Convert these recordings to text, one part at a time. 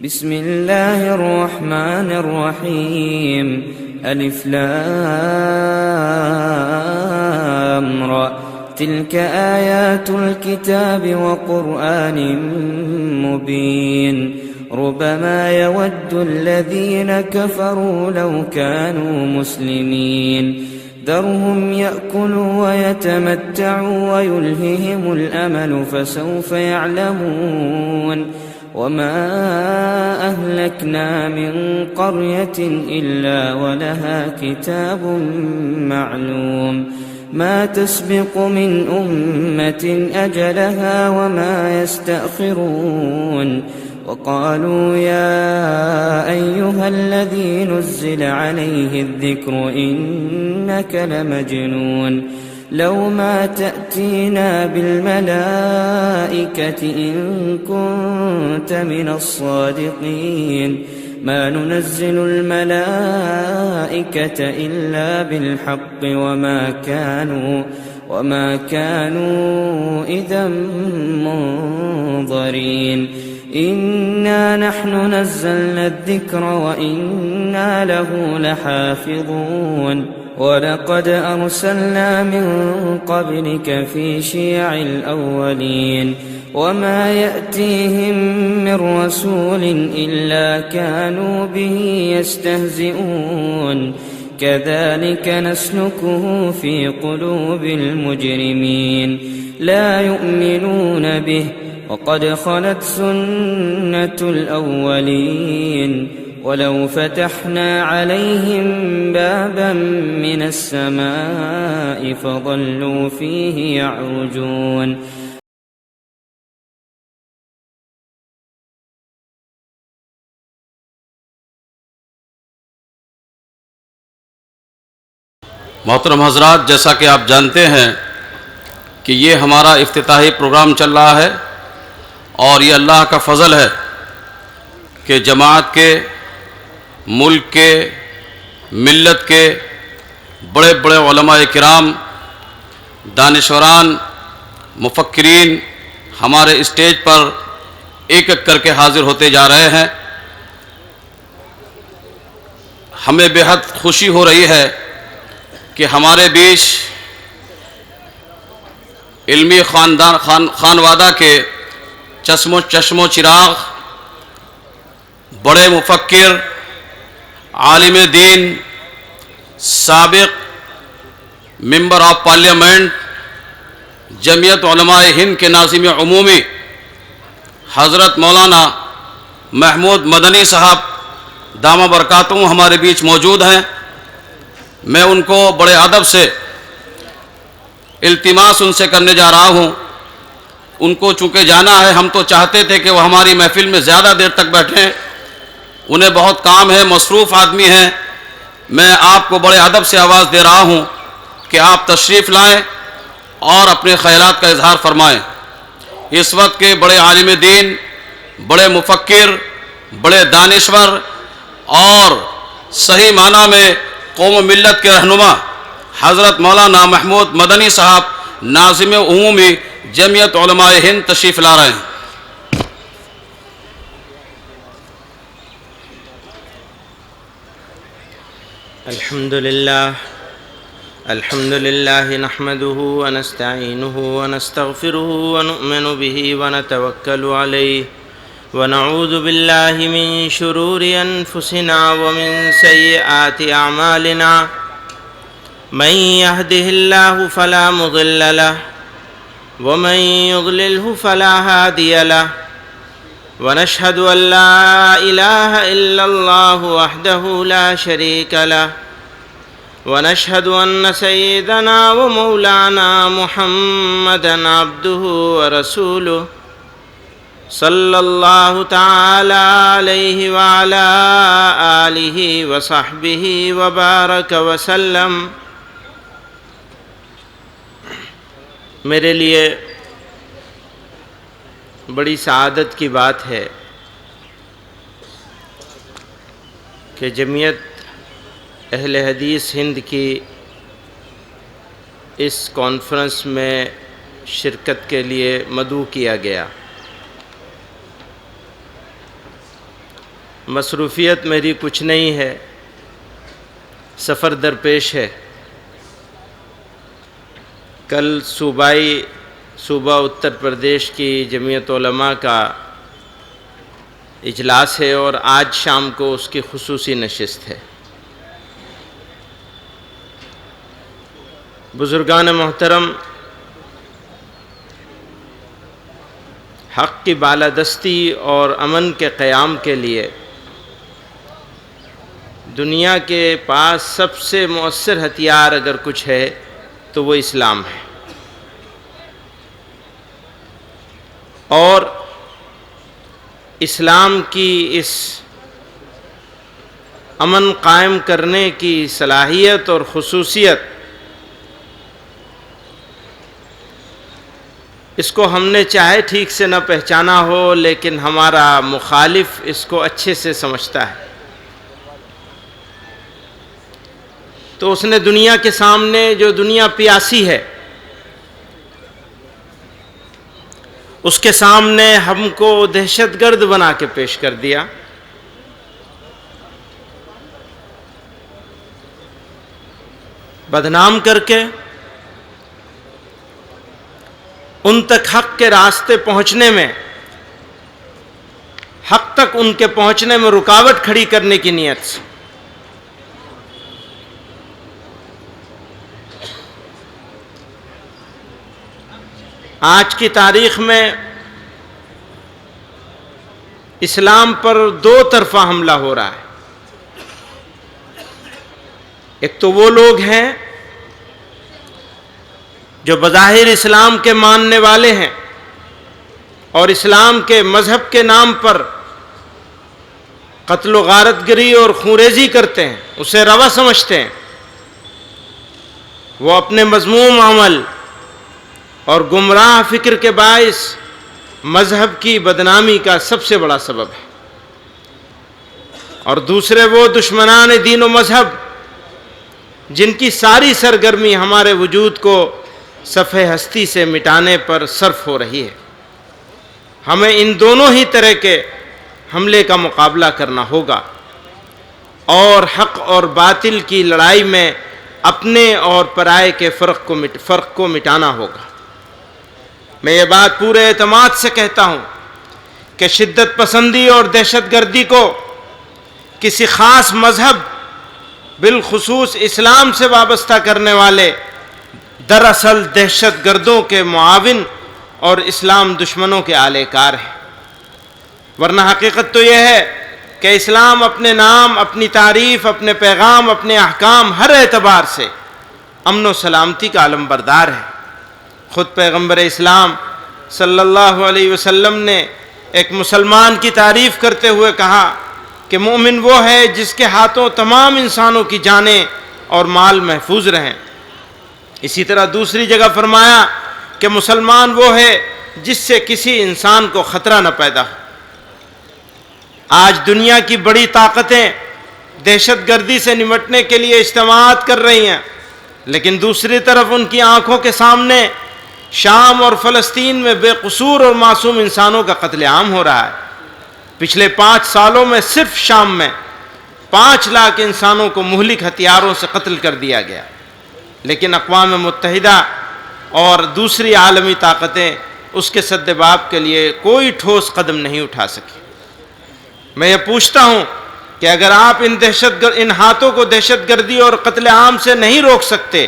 بسم الله الرحمن الرحيم ألف لام را تلك آيات الكتاب وقرآن مبين ربما يود الذين كفروا لو كانوا مسلمين ذرهم يأكلوا ويتمتعوا ويلههم الأمل فسوف يعلمون وما أهلكنا من قرية إلا ولها كتاب معلوم ما تسبق من أمة أجلها وما يستأخرون وقالوا يا أيها الذي نزل عليه الذكر إنك لمجنون لو ما تأتينا بالملائكة إن كنت من الصادقين ما ننزل الملائكة إلا بالحق وما كانوا إذا منظرين إنا نحن نزلنا الذكر وإنا له لحافظون ولقد أرسلنا من قبلك في شيع الأولين وما يأتيهم من رسول إلا كانوا به يستهزئون كذلك نسلكه في قلوب المجرمين لا يؤمنون به وقد خلت سنة الأولين ولو فتحنا عليهم بابا من السماء فظلوا فيه يعرجون محترم حضرات، جیسا کہ آپ جانتے ہیں کہ یہ ہمارا افتتاحی پروگرام چل رہا ہے اور یہ اللہ کا فضل ہے کہ جماعت کے، ملک کے، ملت کے بڑے بڑے علماء کرام، دانشوران، مفکرین ہمارے اسٹیج پر ایک ایک کر کے حاضر ہوتے جا رہے ہیں۔ ہمیں بے حد خوشی ہو رہی ہے کہ ہمارے بیچ علمی خانوادہ کے چشم و چراغ، بڑے مفکر، عالم دین، سابق ممبر آف پارلیمنٹ، جمعیت علماء ہند کے ناظم عمومی حضرت مولانا محمود مدنی صاحب دامہ برکاتہم ہمارے بیچ موجود ہیں۔ میں ان کو بڑے ادب سے التماس ان سے کرنے جا رہا ہوں۔ ان کو چونکہ جانا ہے، ہم تو چاہتے تھے کہ وہ ہماری محفل میں زیادہ دیر تک بیٹھیں، انہیں بہت کام ہے، مصروف آدمی ہیں۔ میں آپ کو بڑے ادب سے آواز دے رہا ہوں کہ آپ تشریف لائیں اور اپنے خیالات کا اظہار فرمائیں۔ اس وقت کے بڑے عالم دین، بڑے مفکر، بڑے دانشور اور صحیح معنی میں قوم و ملت کے رہنما حضرت مولانا محمود مدنی صاحب ناظم عمومی جمعیت علماء ہند تشریف لا رہے ہیں۔ الحمد لله نحمده ونستعينه ونستغفره ونؤمن به ونتوكل عليه ونعوذ بالله من شرور أنفسنا ومن سيئات أعمالنا من يهده الله فلا مضل له ومن يضلله فلا هادي له ونشهد أن لا إله إلا الله وحده لا شريك له ونشهد أن سيدنا ومولانا محمدًا عبده ورسوله صلى الله تعالى عليه وعلى آله وصحبه وبارك وسلم۔ میرے لیے بڑی سعادت کی بات ہے کہ جمعیت اہل حدیث ہند کی اس کانفرنس میں شرکت کے لیے مدعو کیا گیا۔ مصروفیت میری کچھ نہیں ہے، سفر درپیش ہے۔ کل صوبہ اتر پردیش کی جمعیت علماء کا اجلاس ہے اور آج شام کو اس کی خصوصی نشست ہے۔ بزرگان محترم، حق کی بالادستی اور امن کے قیام کے لیے دنیا کے پاس سب سے مؤثر ہتھیار اگر کچھ ہے تو وہ اسلام ہے، اور اسلام کی اس امن قائم کرنے کی صلاحیت اور خصوصیت، اس کو ہم نے چاہے ٹھیک سے نہ پہچانا ہو، لیکن ہمارا مخالف اس کو اچھے سے سمجھتا ہے۔ تو اس نے دنیا کے سامنے، جو دنیا پیاسی ہے، اس کے سامنے ہم کو دہشت گرد بنا کے پیش کر دیا۔ بدنام کر کے ان تک حق کے راستے پہنچنے میں، حق تک ان کے پہنچنے میں رکاوٹ کھڑی کرنے کی نیت سے۔ آج کی تاریخ میں اسلام پر دو طرفہ حملہ ہو رہا ہے۔ ایک تو وہ لوگ ہیں جو بظاہر اسلام کے ماننے والے ہیں اور اسلام کے مذہب کے نام پر قتل و غارت گری اور خونریزی کرتے ہیں، اسے روا سمجھتے ہیں۔ وہ اپنے مذموم عمل اور گمراہ فکر کے باعث مذہب کی بدنامی کا سب سے بڑا سبب ہے۔ اور دوسرے وہ دشمنان دین و مذہب جن کی ساری سرگرمی ہمارے وجود کو صفحہ ہستی سے مٹانے پر صرف ہو رہی ہے۔ ہمیں ان دونوں ہی طرح کے حملے کا مقابلہ کرنا ہوگا اور حق اور باطل کی لڑائی میں اپنے اور پرائے کے فرق کو مٹانا ہوگا۔ میں یہ بات پورے اعتماد سے کہتا ہوں کہ شدت پسندی اور دہشت گردی کو کسی خاص مذہب، بالخصوص اسلام سے وابستہ کرنے والے دراصل دہشت گردوں کے معاون اور اسلام دشمنوں کے آلے کار ہیں۔ ورنہ حقیقت تو یہ ہے کہ اسلام اپنے نام، اپنی تعریف، اپنے پیغام، اپنے احکام، ہر اعتبار سے امن و سلامتی کا علم بردار ہے۔ خود پیغمبر اسلام صلی اللہ علیہ وسلم نے ایک مسلمان کی تعریف کرتے ہوئے کہا کہ مومن وہ ہے جس کے ہاتھوں تمام انسانوں کی جانیں اور مال محفوظ رہیں۔ اسی طرح دوسری جگہ فرمایا کہ مسلمان وہ ہے جس سے کسی انسان کو خطرہ نہ پیدا ہو۔ آج دنیا کی بڑی طاقتیں دہشت گردی سے نمٹنے کے لیے اجتماعات کر رہی ہیں، لیکن دوسری طرف ان کی آنکھوں کے سامنے شام اور فلسطین میں بے قصور اور معصوم انسانوں کا قتل عام ہو رہا ہے۔ پچھلے 5 سالوں میں صرف شام میں 5 لاکھ انسانوں کو مہلک ہتھیاروں سے قتل کر دیا گیا، لیکن اقوام متحدہ اور دوسری عالمی طاقتیں اس کے سدباب کے لیے کوئی ٹھوس قدم نہیں اٹھا سکی۔ میں یہ پوچھتا ہوں کہ اگر آپ ان ہاتھوں کو دہشت گردی اور قتل عام سے نہیں روک سکتے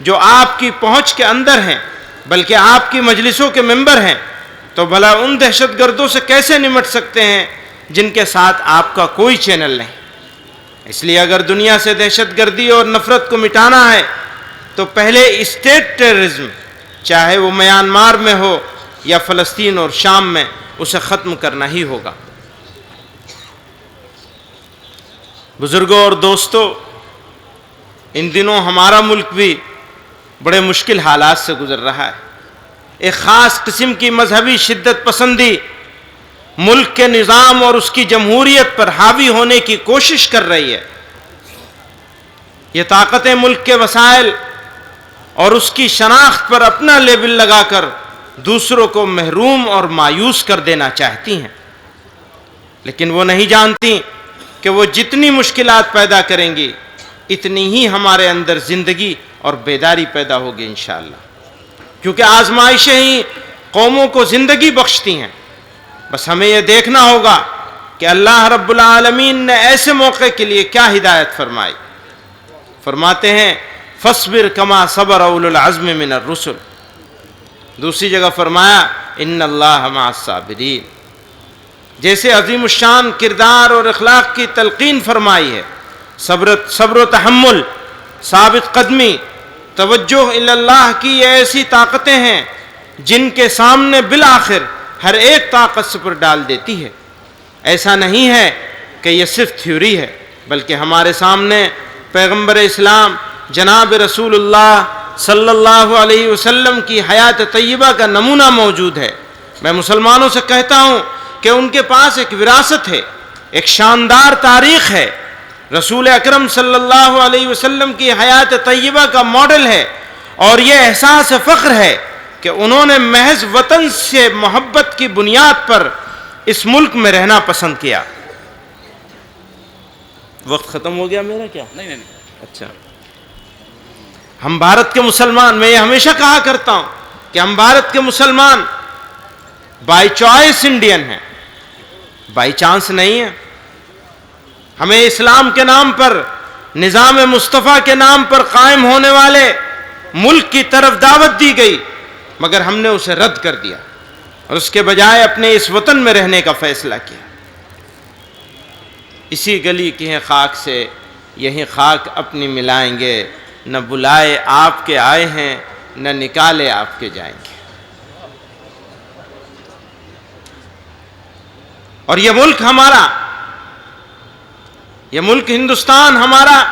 جو آپ کی پہنچ کے اندر ہیں، بلکہ آپ کی مجلسوں کے ممبر ہیں، تو بھلا ان دہشت گردوں سے کیسے نمٹ سکتے ہیں جن کے ساتھ آپ کا کوئی چینل نہیں؟ اس لیے اگر دنیا سے دہشت گردی اور نفرت کو مٹانا ہے تو پہلے اسٹیٹ ٹیررزم، چاہے وہ میانمار میں ہو یا فلسطین اور شام میں، اسے ختم کرنا ہی ہوگا۔ بزرگوں اور دوستو، ان دنوں ہمارا ملک بھی بڑے مشکل حالات سے گزر رہا ہے۔ ایک خاص قسم کی مذہبی شدت پسندی ملک کے نظام اور اس کی جمہوریت پر حاوی ہونے کی کوشش کر رہی ہے۔ یہ طاقتیں ملک کے وسائل اور اس کی شناخت پر اپنا لیبل لگا کر دوسروں کو محروم اور مایوس کر دینا چاہتی ہیں، لیکن وہ نہیں جانتی کہ وہ جتنی مشکلات پیدا کریں گی اتنی ہی ہمارے اندر زندگی اور بیداری پیدا ہوگی انشاءاللہ، کیونکہ آزمائشیں ہی قوموں کو زندگی بخشتی ہیں۔ بس ہمیں یہ دیکھنا ہوگا کہ اللہ رب العالمین نے ایسے موقع کے لیے کیا ہدایت فرمائی۔ فرماتے ہیں فاصبر کما صبر اولو العزم من الرسل، دوسری جگہ فرمایا ان اللہ مع الصابرین۔ جیسے عظیم الشان کردار اور اخلاق کی تلقین فرمائی ہے، صبر و تحمل، ثابت قدمی، توجہ الی اللہ کی یہ ایسی طاقتیں ہیں جن کے سامنے بالآخر ہر ایک طاقت صفر ڈال دیتی ہے۔ ایسا نہیں ہے کہ یہ صرف تھیوری ہے، بلکہ ہمارے سامنے پیغمبر اسلام جناب رسول اللہ صلی اللہ علیہ وسلم کی حیات طیبہ کا نمونہ موجود ہے۔ میں مسلمانوں سے کہتا ہوں کہ ان کے پاس ایک وراثت ہے، ایک شاندار تاریخ ہے، رسول اکرم صلی اللہ علیہ وسلم کی حیات طیبہ کا ماڈل ہے، اور یہ احساس فخر ہے کہ انہوں نے محض وطن سے محبت کی بنیاد پر اس ملک میں رہنا پسند کیا۔ وقت ختم ہو گیا میرا کیا؟ نہیں اچھا، ہم بھارت کے مسلمان، میں یہ ہمیشہ کہا کرتا ہوں کہ ہم بھارت کے مسلمان بائی چوائس انڈین ہیں، بائی چانس نہیں ہے۔ ہمیں اسلام کے نام پر، نظام مصطفیٰ کے نام پر قائم ہونے والے ملک کی طرف دعوت دی گئی، مگر ہم نے اسے رد کر دیا اور اس کے بجائے اپنے اس وطن میں رہنے کا فیصلہ کیا۔ اسی گلی کی ہیں خاک سے یہی خاک اپنی ملائیں گے، نہ بلائے آپ کے آئے ہیں نہ نکالے آپ کے جائیں گے۔ اور یہ ملک ہمارا، یہ ملک ہندوستان ہمارا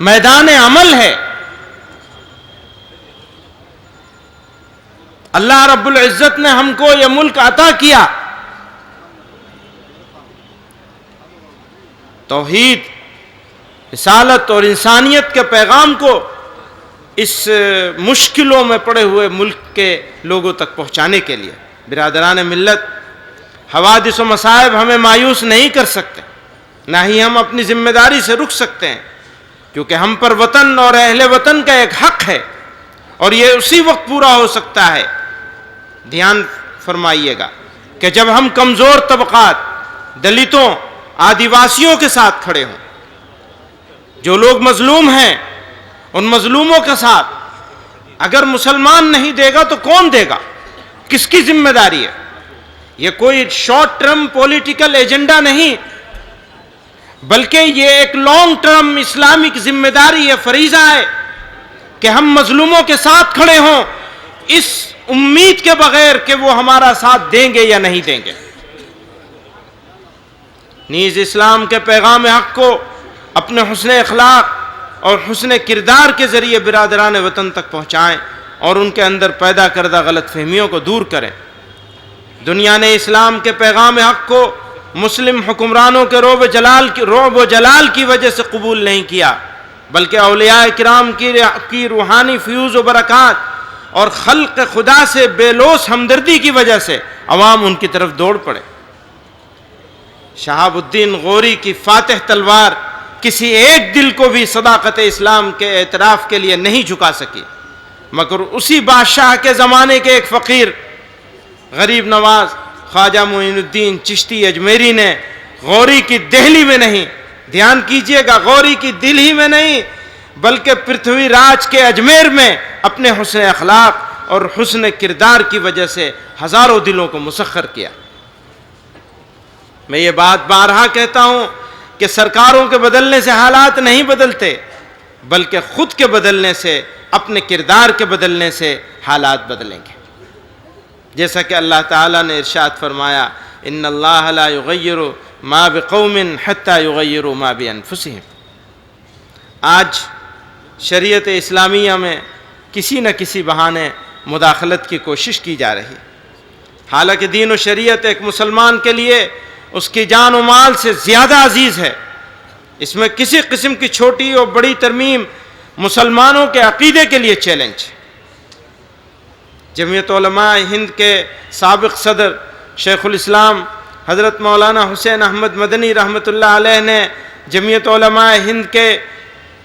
میدان عمل ہے۔ اللہ رب العزت نے ہم کو یہ ملک عطا کیا، توحید، رسالت اور انسانیت کے پیغام کو اس مشکلوں میں پڑے ہوئے ملک کے لوگوں تک پہنچانے کے لیے۔ برادران ملت، حوادث و مصائب ہمیں مایوس نہیں کر سکتے، نہ ہی ہم اپنی ذمہ داری سے رک سکتے ہیں، کیونکہ ہم پر وطن اور اہل وطن کا ایک حق ہے، اور یہ اسی وقت پورا ہو سکتا ہے، دھیان فرمائیے گا، کہ جب ہم کمزور طبقات، دلتوں، آدیواسیوں کے ساتھ کھڑے ہوں۔ جو لوگ مظلوم ہیں ان مظلوموں کے ساتھ اگر مسلمان نہیں دے گا تو کون دے گا؟ کس کی ذمہ داری ہے؟ یہ کوئی شارٹ ٹرم پولیٹیکل ایجنڈا نہیں، بلکہ یہ ایک لانگ ٹرم اسلامک ذمہ داری ہے، فریضہ ہے کہ ہم مظلوموں کے ساتھ کھڑے ہوں، اس امید کے بغیر کہ وہ ہمارا ساتھ دیں گے یا نہیں دیں گے۔ نیز اسلام کے پیغام حق کو اپنے حسن اخلاق اور حسن کردار کے ذریعے برادران وطن تک پہنچائیں اور ان کے اندر پیدا کردہ غلط فہمیوں کو دور کریں۔ دنیا نے اسلام کے پیغام حق کو مسلم حکمرانوں کے رعب و جلال کی وجہ سے قبول نہیں کیا، بلکہ اولیاء کرام کی روحانی فیوز و برکات اور خلق خدا سے بے لوث ہمدردی کی وجہ سے عوام ان کی طرف دوڑ پڑے۔ شہاب الدین غوری کی فاتح تلوار کسی ایک دل کو بھی صداقت اسلام کے اعتراف کے لیے نہیں جھکا سکی، مگر اسی بادشاہ کے زمانے کے ایک فقیر غریب نواز خواجہ معین الدین چشتی اجمیری نے غوری کی دہلی میں نہیں، دھیان کیجئے گا، غوری کی دہلی میں نہیں بلکہ پرتھوی راج کے اجمیر میں اپنے حسن اخلاق اور حسن کردار کی وجہ سے ہزاروں دلوں کو مسخر کیا۔ میں یہ بات بارہا کہتا ہوں کہ سرکاروں کے بدلنے سے حالات نہیں بدلتے، بلکہ خود کے بدلنے سے، اپنے کردار کے بدلنے سے حالات بدلیں گے۔ جیسا کہ اللہ تعالیٰ نے ارشاد فرمایا ان اللہ لا یغیر ما بقوم حتی یغیروا ما بانفسہم۔ آج شریعت اسلامیہ میں کسی نہ کسی بہانے مداخلت کی کوشش کی جا رہی، حالانکہ دین و شریعت ایک مسلمان کے لیے اس کی جان و مال سے زیادہ عزیز ہے۔ اس میں کسی قسم کی چھوٹی اور بڑی ترمیم مسلمانوں کے عقیدے کے لیے چیلنج ہے۔ جمعیت علماء ہند کے سابق صدر شیخ الاسلام حضرت مولانا حسین احمد مدنی رحمۃ اللہ علیہ نے جمعیت علماء ہند کے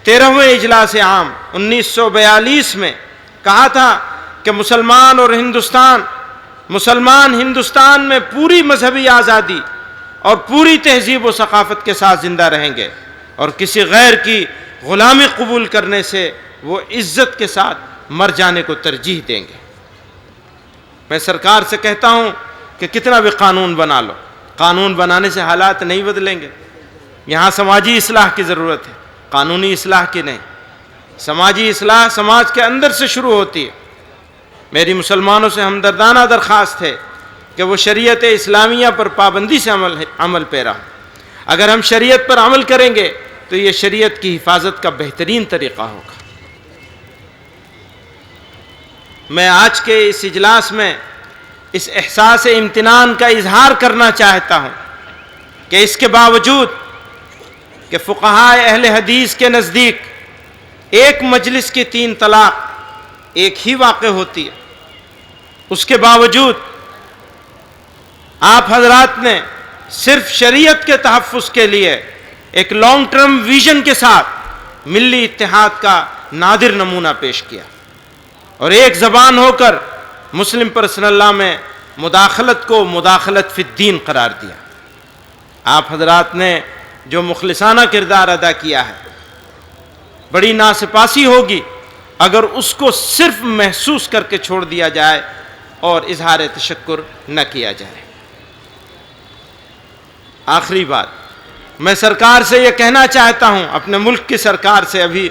13ویں اجلاس عام 1942 میں کہا تھا کہ مسلمان ہندوستان میں پوری مذہبی آزادی اور پوری تہذیب و ثقافت کے ساتھ زندہ رہیں گے اور کسی غیر کی غلامی قبول کرنے سے وہ عزت کے ساتھ مر جانے کو ترجیح دیں گے۔ میں سرکار سے کہتا ہوں کہ کتنا بھی قانون بنا لو، قانون بنانے سے حالات نہیں بدلیں گے۔ یہاں سماجی اصلاح کی ضرورت ہے، قانونی اصلاح کی نہیں۔ سماجی اصلاح سماج کے اندر سے شروع ہوتی ہے۔ میری مسلمانوں سے ہمدردانہ درخواست ہے کہ وہ شریعت اسلامیہ پر پابندی سے عمل پیرا ہوں۔ اگر ہم شریعت پر عمل کریں گے تو یہ شریعت کی حفاظت کا بہترین طریقہ ہوگا۔ میں آج کے اس اجلاس میں اس احساس امتنان کا اظہار کرنا چاہتا ہوں کہ اس کے باوجود کہ فقہاء اہل حدیث کے نزدیک ایک مجلس کی 3 طلاق ایک ہی واقع ہوتی ہے، اس کے باوجود آپ حضرات نے صرف شریعت کے تحفظ کے لیے ایک لانگ ٹرم ویژن کے ساتھ ملی اتحاد کا نادر نمونہ پیش کیا اور ایک زبان ہو کر مسلم پرسنل لاء میں مداخلت کو مداخلت فی الدین قرار دیا۔ آپ حضرات نے جو مخلصانہ کردار ادا کیا ہے، بڑی ناسپاسی ہوگی اگر اس کو صرف محسوس کر کے چھوڑ دیا جائے اور اظہار تشکر نہ کیا جائے۔ آخری بات، میں سرکار سے یہ کہنا چاہتا ہوں، اپنے ملک کی سرکار سے ابھی،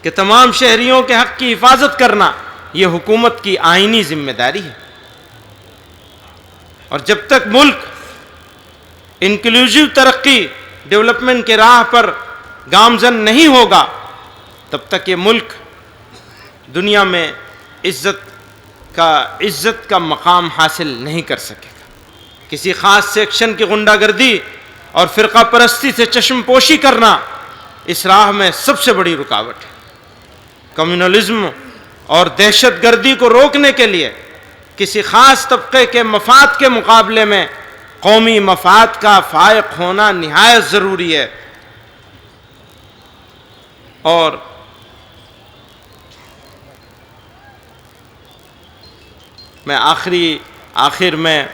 کہ تمام شہریوں کے حق کی حفاظت کرنا یہ حکومت کی آئینی ذمہ داری ہے، اور جب تک ملک انکلوزیو ترقی ڈیولپمنٹ کے راہ پر گامزن نہیں ہوگا تب تک یہ ملک دنیا میں عزت کا مقام حاصل نہیں کر سکے گا۔ کسی خاص سیکشن کی غنڈہ گردی اور فرقہ پرستی سے چشم پوشی کرنا اس راہ میں سب سے بڑی رکاوٹ ہے۔ کمیونلزم اور دہشت گردی کو روکنے کے لیے کسی خاص طبقے کے مفاد کے مقابلے میں قومی مفاد کا فائق ہونا نہایت ضروری ہے۔ اور میں آخر میں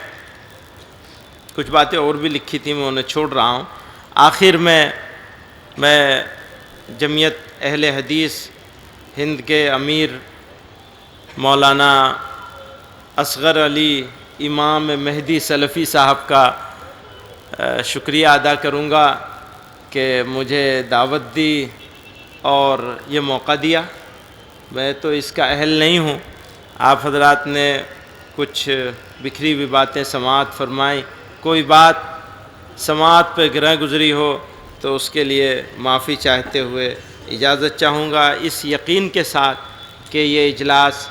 کچھ باتیں اور بھی لکھی تھی، میں انہیں چھوڑ رہا ہوں۔ آخر میں جمعیت اہل حدیث ہند کے امیر مولانا اصغر علی امام مہدی سلفی صاحب کا شکریہ ادا کروں گا کہ مجھے دعوت دی اور یہ موقع دیا۔ میں تو اس کا اہل نہیں ہوں، آپ حضرات نے کچھ بکھری ہوئی باتیں سماعت فرمائیں، کوئی بات سماعت پہ گرہ گزری ہو تو اس کے لیے معافی چاہتے ہوئے اجازت چاہوں گا، اس یقین کے ساتھ کہ یہ اجلاس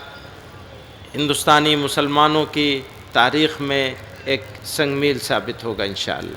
ہندوستانی مسلمانوں کی تاریخ میں ایک سنگ میل ثابت ہوگا انشاءاللہ۔